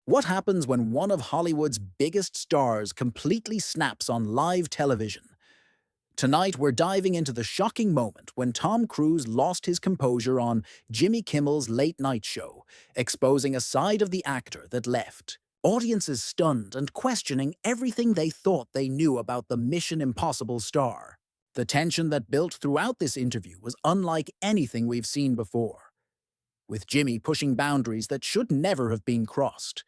What happens when one of Hollywood's biggest stars completely snaps on live television? Tonight, we're diving into the shocking moment when Tom Cruise lost his composure on Jimmy Kimmel's late night show, exposing a side of the actor that left audiences stunned and questioning everything they thought they knew about the Mission Impossible star. The tension that built throughout this interview was unlike anything we've seen before, with Jimmy pushing boundaries that should never have been crossed.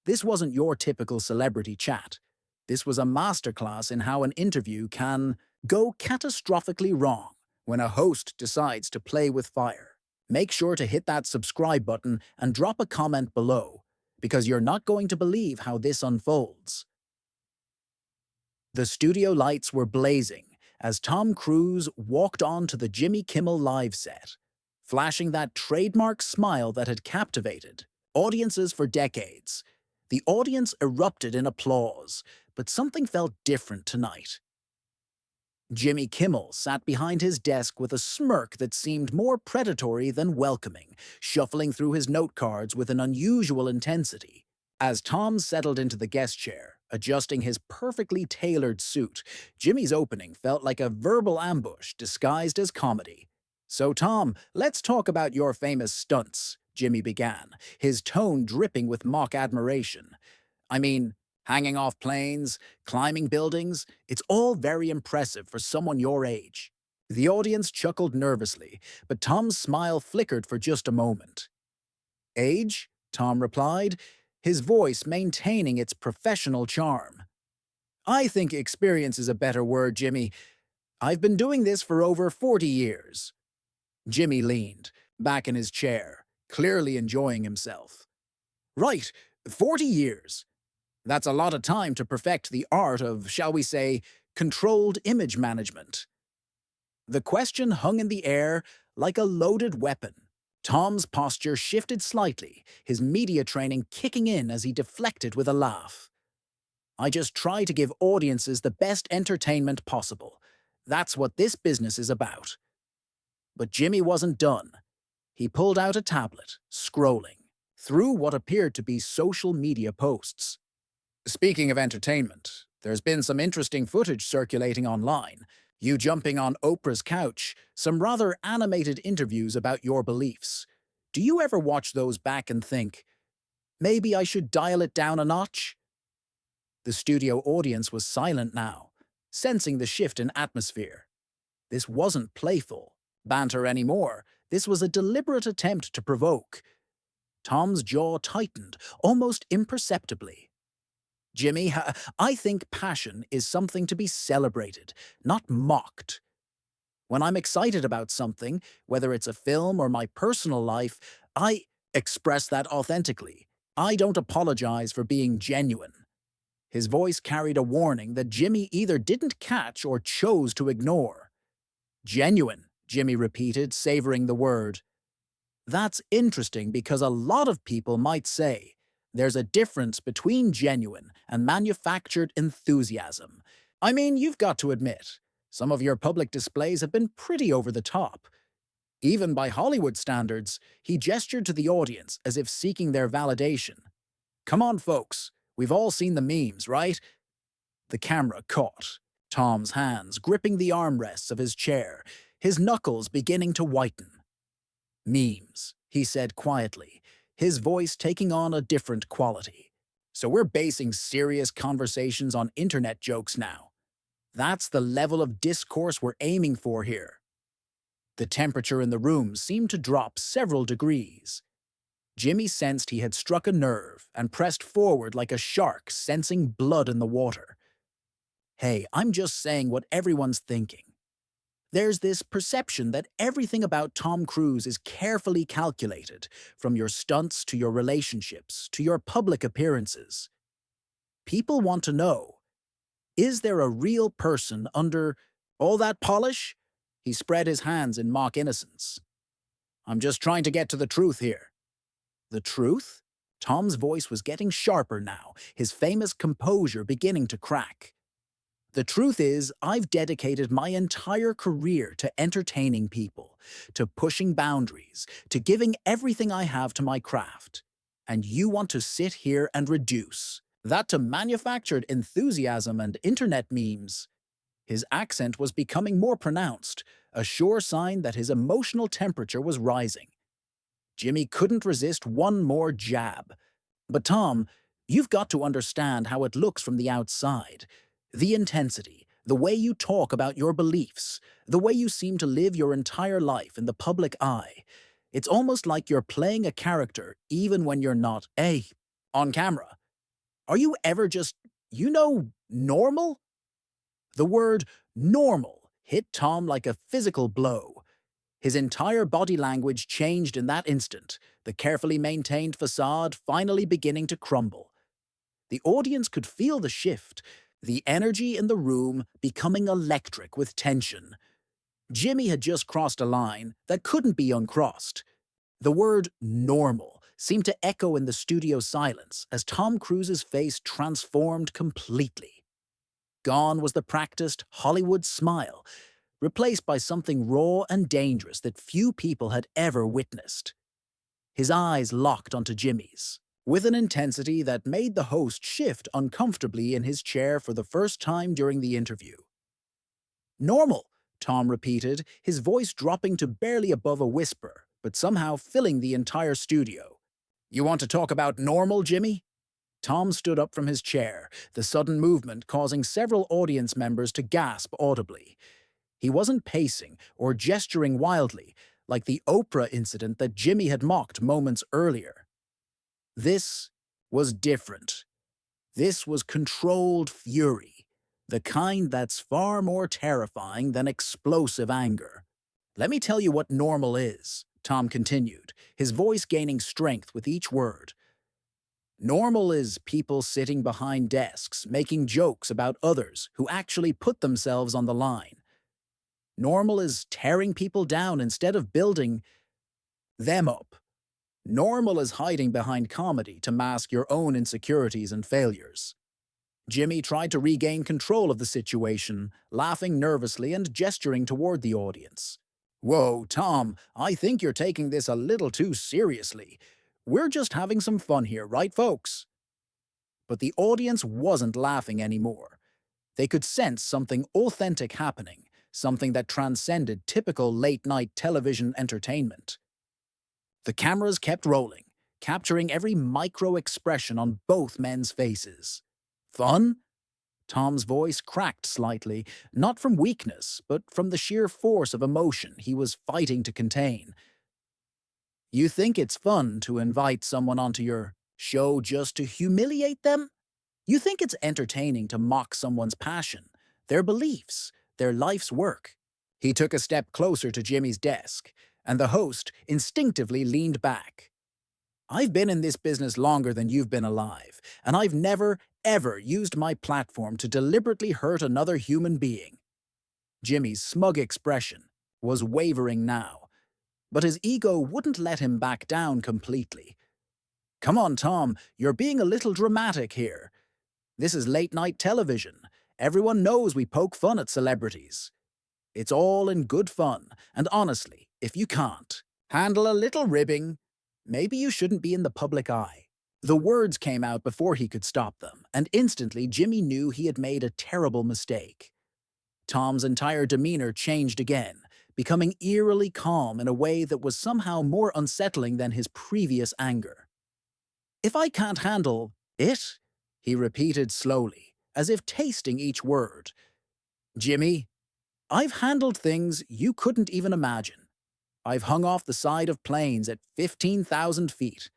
This wasn't your typical celebrity chat. This was a masterclass in how an interview can go catastrophically wrong when a host decides to play with fire. Make sure to hit that subscribe button and drop a comment below, because you're not going to believe how this unfolds. The studio lights were blazing as Tom Cruise walked onto the Jimmy Kimmel live set, flashing that trademark smile that had captivated audiences for decades. The audience erupted in applause, but something felt different tonight. Jimmy Kimmel sat behind his desk with a smirk that seemed more predatory than welcoming, shuffling through his note cards with an unusual intensity. As Tom settled into the guest chair, adjusting his perfectly tailored suit, Jimmy's opening felt like a verbal ambush disguised as comedy. "So Tom, let's talk about your famous stunts," Jimmy began, his tone dripping with mock admiration. "I mean, hanging off planes, climbing buildings, it's all very impressive for someone your age." The audience chuckled nervously, but Tom's smile flickered for just a moment. "Age?" Tom replied, his voice maintaining its professional charm. "I think experience is a better word, Jimmy. I've been doing this for over 40 years. Jimmy leaned, back in his chair, clearly enjoying himself. "Right, 40 years. That's a lot of time to perfect the art of, shall we say, controlled image management." The question hung in the air like a loaded weapon. Tom's posture shifted slightly, his media training kicking in as he deflected with a laugh. "I just try to give audiences the best entertainment possible. That's what this business is about." But Jimmy wasn't done. He pulled out a tablet, scrolling through what appeared to be social media posts. "Speaking of entertainment, there's been some interesting footage circulating online. You jumping on Oprah's couch, some rather animated interviews about your beliefs. Do you ever watch those back and think, maybe I should dial it down a notch?" The studio audience was silent now, sensing the shift in atmosphere. This wasn't playful banter anymore. This was a deliberate attempt to provoke. Tom's jaw tightened, almost imperceptibly. "Jimmy, I think passion is something to be celebrated, not mocked. When I'm excited about something, whether it's a film or my personal life, I express that authentically. I don't apologize for being genuine." His voice carried a warning that Jimmy either didn't catch or chose to ignore. "Genuine," Jimmy repeated, savoring the word. "That's interesting because a lot of people might say there's a difference between genuine and manufactured enthusiasm. I mean, you've got to admit, some of your public displays have been pretty over the top. Even by Hollywood standards," he gestured to the audience as if seeking their validation. "Come on, folks, we've all seen the memes, right?" The camera caught Tom's hands gripping the armrests of his chair, his knuckles beginning to whiten. "Memes," he said quietly, his voice taking on a different quality. "So we're basing serious conversations on internet jokes now. That's the level of discourse we're aiming for here." The temperature in the room seemed to drop several degrees. Jimmy sensed he had struck a nerve and pressed forward like a shark sensing blood in the water. "Hey, I'm just saying what everyone's thinking. There's this perception that everything about Tom Cruise is carefully calculated, from your stunts to your relationships to your public appearances. People want to know, is there a real person under all that polish?" He spread his hands in mock innocence. "I'm just trying to get to the truth here." "The truth?" Tom's voice was getting sharper now, his famous composure beginning to crack. "The truth is, I've dedicated my entire career to entertaining people, to pushing boundaries, to giving everything I have to my craft. and you want to sit here and reduce that to manufactured enthusiasm and internet memes. His accent was becoming more pronounced, a sure sign that his emotional temperature was rising. Jimmy couldn't resist one more jab. But Tom, you've got to understand how it looks from the outside. The intensity, the way you talk about your beliefs, the way you seem to live your entire life in the public eye. It's almost like you're playing a character even when you're not, on camera. Are you ever just, normal? The word normal hit Tom like a physical blow. His entire body language changed in that instant, the carefully maintained facade finally beginning to crumble. The audience could feel the shift, the energy in the room becoming electric with tension. Jimmy had just crossed a line that couldn't be uncrossed. The word normal seemed to echo in the studio silence as Tom Cruise's face transformed completely. Gone was the practiced Hollywood smile, replaced by something raw and dangerous that few people had ever witnessed. His eyes locked onto Jimmy's, with an intensity that made the host shift uncomfortably in his chair for the first time during the interview. Normal, Tom repeated, his voice dropping to barely above a whisper, but somehow filling the entire studio. You want to talk about normal, Jimmy? Tom stood up from his chair, the sudden movement causing several audience members to gasp audibly. He wasn't pacing or gesturing wildly, like the Oprah incident that Jimmy had mocked moments earlier. This was different. This was controlled fury, the kind that's far more terrifying than explosive anger. Let me tell you what normal is, Tom continued, his voice gaining strength with each word. Normal is people sitting behind desks, making jokes about others who actually put themselves on the line. Normal is tearing people down instead of building them up. Normal is hiding behind comedy to mask your own insecurities and failures. Jimmy tried to regain control of the situation, laughing nervously and gesturing toward the audience. Whoa, Tom, I think you're taking this a little too seriously. We're just having some fun here, right, folks? But the audience wasn't laughing anymore. They could sense something authentic happening, something that transcended typical late-night television entertainment. The cameras kept rolling, capturing every micro-expression on both men's faces. Fun? Tom's voice cracked slightly, not from weakness, but from the sheer force of emotion he was fighting to contain. You think it's fun to invite someone onto your show just to humiliate them? You think it's entertaining to mock someone's passion, their beliefs, their life's work? He took a step closer to Jimmy's desk, and the host instinctively leaned back. I've been in this business longer than you've been alive, and I've never, ever used my platform to deliberately hurt another human being. Jimmy's smug expression was wavering now, but his ego wouldn't let him back down completely. Come on, Tom, you're being a little dramatic here. This is late-night television. Everyone knows we poke fun at celebrities. It's all in good fun, and honestly, if you can't handle a little ribbing, maybe you shouldn't be in the public eye. The words came out before he could stop them, and instantly Jimmy knew he had made a terrible mistake. Tom's entire demeanor changed again, becoming eerily calm in a way that was somehow more unsettling than his previous anger. If I can't handle it, he repeated slowly, as if tasting each word. Jimmy, I've handled things you couldn't even imagine. I've hung off the side of planes at 15,000 feet.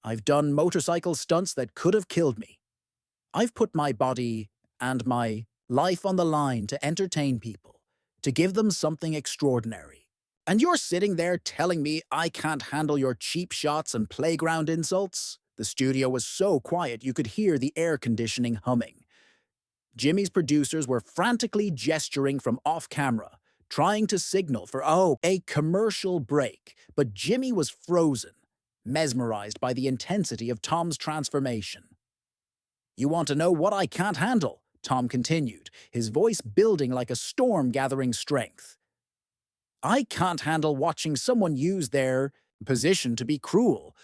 I've done motorcycle stunts that could have killed me. I've put my body and my life on the line to entertain people, to give them something extraordinary. And you're sitting there telling me I can't handle your cheap shots and playground insults? The studio was so quiet you could hear the air conditioning humming. Jimmy's producers were frantically gesturing from off-camera, trying to signal for, a commercial break, but Jimmy was frozen, mesmerized by the intensity of Tom's transformation. You want to know what I can't handle? Tom continued, his voice building like a storm gathering strength. I can't handle watching someone use their position to be cruel.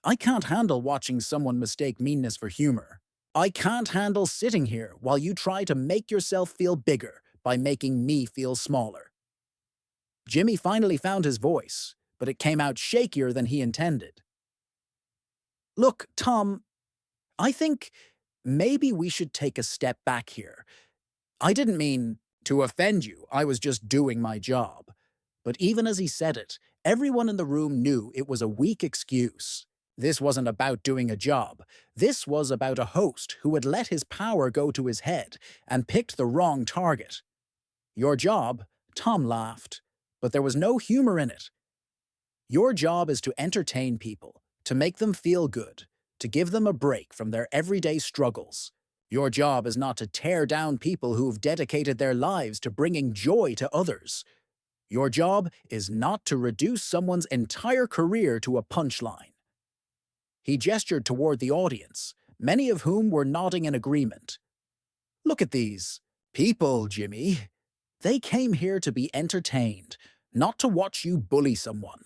I can't handle watching someone mistake meanness for humor. I can't handle sitting here while you try to make yourself feel bigger by making me feel smaller. Jimmy finally found his voice, but it came out shakier than he intended. Look, Tom, I think maybe we should take a step back here. I didn't mean to offend you, I was just doing my job. But even as he said it, everyone in the room knew it was a weak excuse. This wasn't about doing a job. This was about a host who had let his power go to his head and picked the wrong target. Your job, Tom laughed, but there was no humor in it. Your job is to entertain people, to make them feel good, to give them a break from their everyday struggles. Your job is not to tear down people who've dedicated their lives to bringing joy to others. Your job is not to reduce someone's entire career to a punchline. He gestured toward the audience, many of whom were nodding in agreement. Look at these people, Jimmy. They came here to be entertained, not to watch you bully someone.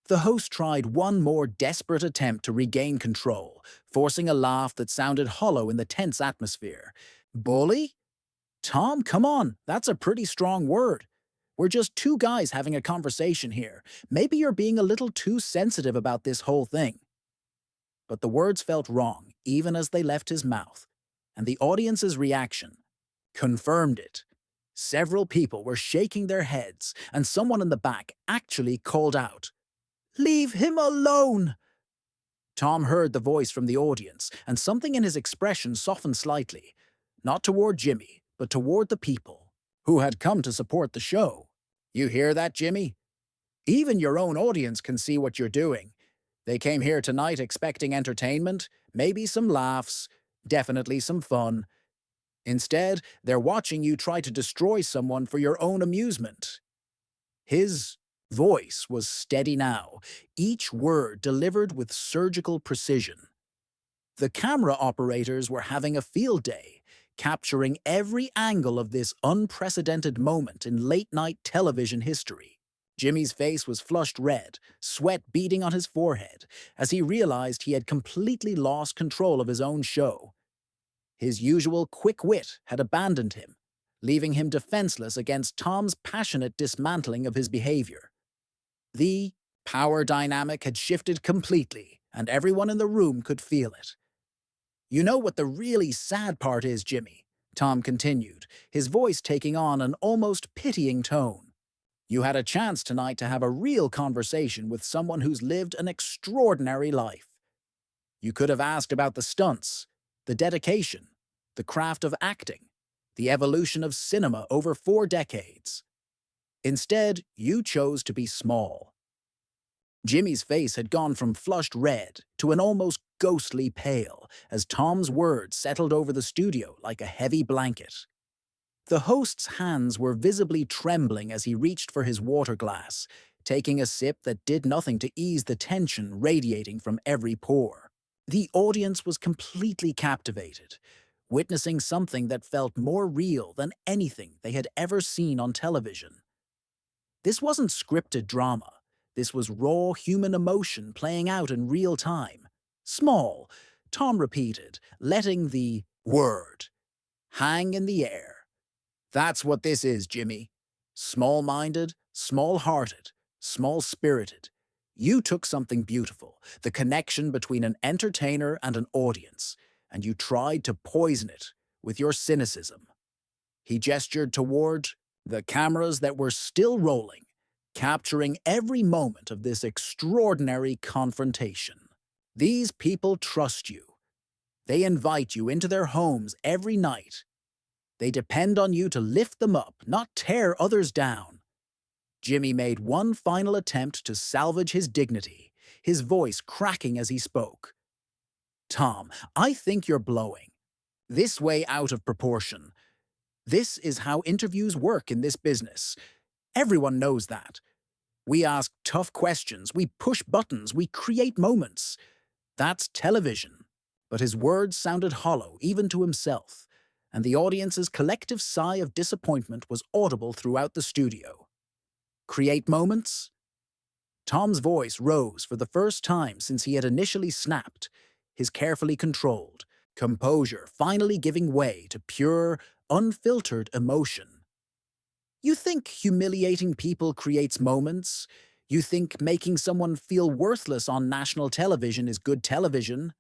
The host tried one more desperate attempt to regain control, forcing a laugh that sounded hollow in the tense atmosphere. Bully? Tom, come on, that's a pretty strong word. We're just two guys having a conversation here. Maybe you're being a little too sensitive about this whole thing. But the words felt wrong, even as they left his mouth, and the audience's reaction confirmed it. Several people were shaking their heads, and someone in the back actually called out, "Leave him alone!" Tom heard the voice from the audience, and something in his expression softened slightly, not toward Jimmy, but toward the people, who had come to support the show. You hear that, Jimmy? Even your own audience can see what you're doing. They came here tonight expecting entertainment, maybe some laughs, definitely some fun. Instead, they're watching you try to destroy someone for your own amusement. His voice was steady now, each word delivered with surgical precision. The camera operators were having a field day, capturing every angle of this unprecedented moment in late-night television history. Jimmy's face was flushed red, sweat beading on his forehead, as he realized he had completely lost control of his own show. His usual quick wit had abandoned him, leaving him defenseless against Tom's passionate dismantling of his behavior. The power dynamic had shifted completely, and everyone in the room could feel it. You know what the really sad part is, Jimmy? Tom continued, his voice taking on an almost pitying tone. You had a chance tonight to have a real conversation with someone who's lived an extraordinary life. You could have asked about the stunts, the dedication, the craft of acting, the evolution of cinema over 4 decades. Instead, you chose to be small. Jimmy's face had gone from flushed red to an almost ghostly pale as Tom's words settled over the studio like a heavy blanket. The host's hands were visibly trembling as he reached for his water glass, taking a sip that did nothing to ease the tension radiating from every pore. The audience was completely captivated, witnessing something that felt more real than anything they had ever seen on television. This wasn't scripted drama. This was raw human emotion playing out in real time. Small, Tom repeated, letting the word hang in the air. That's what this is, Jimmy. Small-minded, small-hearted, small-spirited. You took something beautiful, the connection between an entertainer and an audience, and you tried to poison it with your cynicism. He gestured toward the cameras that were still rolling, capturing every moment of this extraordinary confrontation. These people trust you. They invite you into their homes every night. They depend on you to lift them up, not tear others down. Jimmy made one final attempt to salvage his dignity, his voice cracking as he spoke. Tom, I think you're blowing this way out of proportion. This is how interviews work in this business. Everyone knows that. We ask tough questions, we push buttons, we create moments. That's television. But his words sounded hollow, even to himself, and the audience's collective sigh of disappointment was audible throughout the studio. Create moments? Tom's voice rose for the first time since he had initially snapped, his carefully controlled composure finally giving way to pure, unfiltered emotion. You think humiliating people creates moments? You think making someone feel worthless on national television is good television?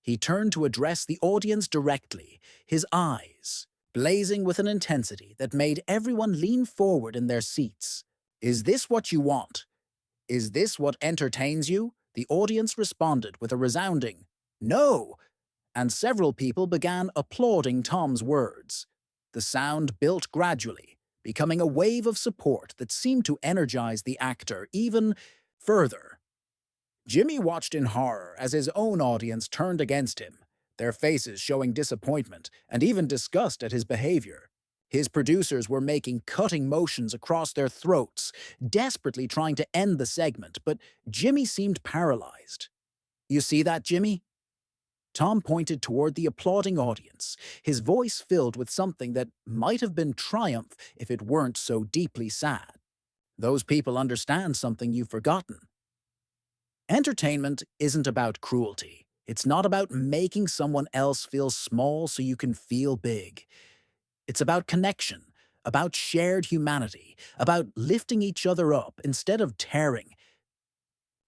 He turned to address the audience directly, his eyes blazing with an intensity that made everyone lean forward in their seats. Is this what you want? Is this what entertains you? The audience responded with a resounding no, and several people began applauding Tom's words. The sound built gradually, becoming a wave of support that seemed to energize the actor even further. Jimmy watched in horror as his own audience turned against him, their faces showing disappointment and even disgust at his behavior. His producers were making cutting motions across their throats, desperately trying to end the segment, but Jimmy seemed paralyzed. You see that, Jimmy? Tom pointed toward the applauding audience, his voice filled with something that might have been triumph if it weren't so deeply sad. Those people understand something you've forgotten. Entertainment isn't about cruelty. It's not about making someone else feel small so you can feel big. It's about connection, about shared humanity, about lifting each other up instead of tearing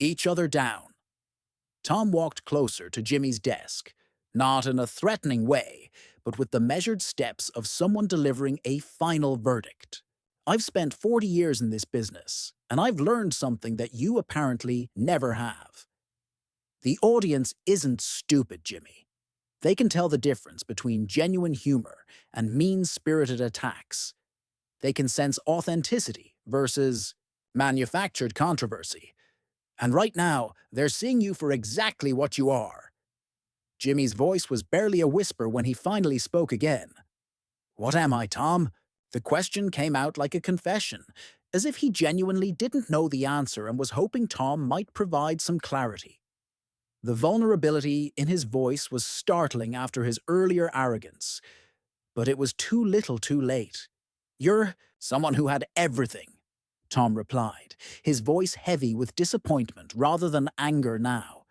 each other down. Tom walked closer to Jimmy's desk, not in a threatening way, but with the measured steps of someone delivering a final verdict. I've spent 40 years in this business, and I've learned something that you apparently never have. The audience isn't stupid, Jimmy. They can tell the difference between genuine humor and mean-spirited attacks. They can sense authenticity versus manufactured controversy. And right now, they're seeing you for exactly what you are. Jimmy's voice was barely a whisper when he finally spoke again. What am I, Tom? The question came out like a confession, as if he genuinely didn't know the answer and was hoping Tom might provide some clarity. The vulnerability in his voice was startling after his earlier arrogance, but it was too little too late. You're someone who had everything, Tom replied, his voice heavy with disappointment rather than anger now.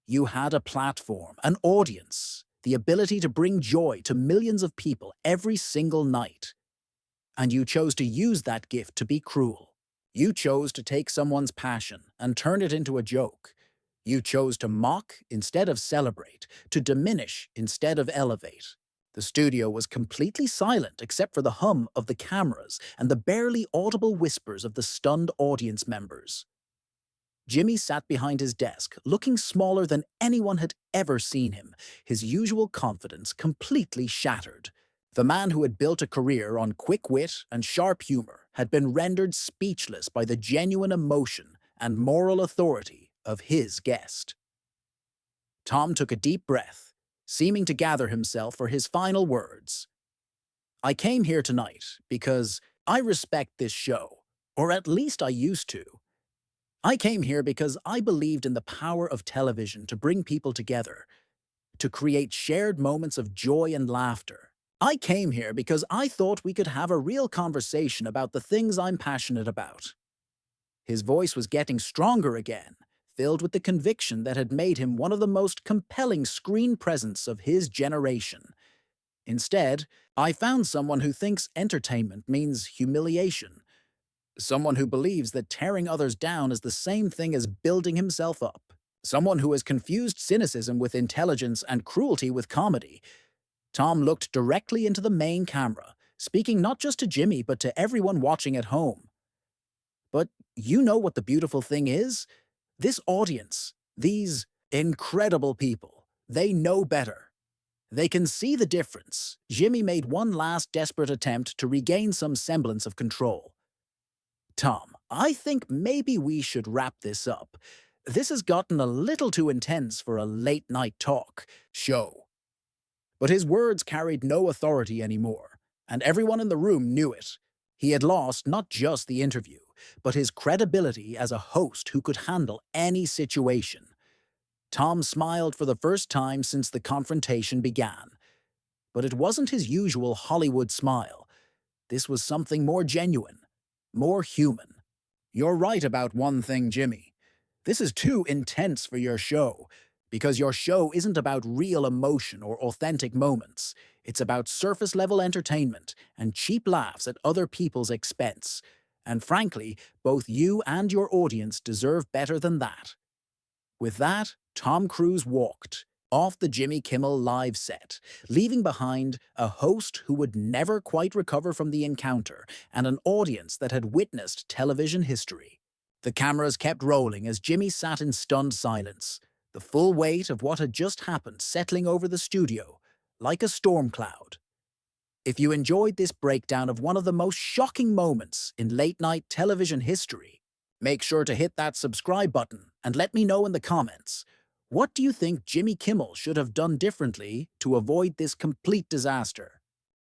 You had a platform, an audience, the ability to bring joy to millions of people every single night. And you chose to use that gift to be cruel. You chose to take someone's passion and turn it into a joke. You chose to mock instead of celebrate, to diminish instead of elevate. The studio was completely silent except for the hum of the cameras and the barely audible whispers of the stunned audience members. Jimmy sat behind his desk, looking smaller than anyone had ever seen him, his usual confidence completely shattered. The man who had built a career on quick wit and sharp humor had been rendered speechless by the genuine emotion and moral authority of his guest. Tom took a deep breath, seeming to gather himself for his final words. I came here tonight because I respect this show, or at least I used to. I came here because I believed in the power of television to bring people together, to create shared moments of joy and laughter. I came here because I thought we could have a real conversation about the things I'm passionate about. His voice was getting stronger again, filled with the conviction that had made him one of the most compelling screen presence of his generation. Instead, I found someone who thinks entertainment means humiliation. Someone who believes that tearing others down is the same thing as building himself up. Someone who has confused cynicism with intelligence and cruelty with comedy. Tom looked directly into the main camera, speaking not just to Jimmy but to everyone watching at home. But you know what the beautiful thing is? This audience, these incredible people, they know better. They can see the difference. Jimmy made one last desperate attempt to regain some semblance of control. Tom, I think maybe we should wrap this up. This has gotten a little too intense for a late-night talk show. But his words carried no authority anymore, and everyone in the room knew it. He had lost not just the interview, but his credibility as a host who could handle any situation. Tom smiled for the first time since the confrontation began. But it wasn't his usual Hollywood smile. This was something more genuine, more human. You're right about one thing, Jimmy. This is too intense for your show, because your show isn't about real emotion or authentic moments. It's about surface level entertainment and cheap laughs at other people's expense. And frankly, both you and your audience deserve better than that. With that, Tom Cruise walked off the Jimmy Kimmel live set, leaving behind a host who would never quite recover from the encounter and an audience that had witnessed television history. The cameras kept rolling as Jimmy sat in stunned silence, the full weight of what had just happened settling over the studio like a storm cloud. If you enjoyed this breakdown of one of the most shocking moments in late-night television history, make sure to hit that subscribe button and let me know in the comments. What do you think Jimmy Kimmel should have done differently to avoid this complete disaster?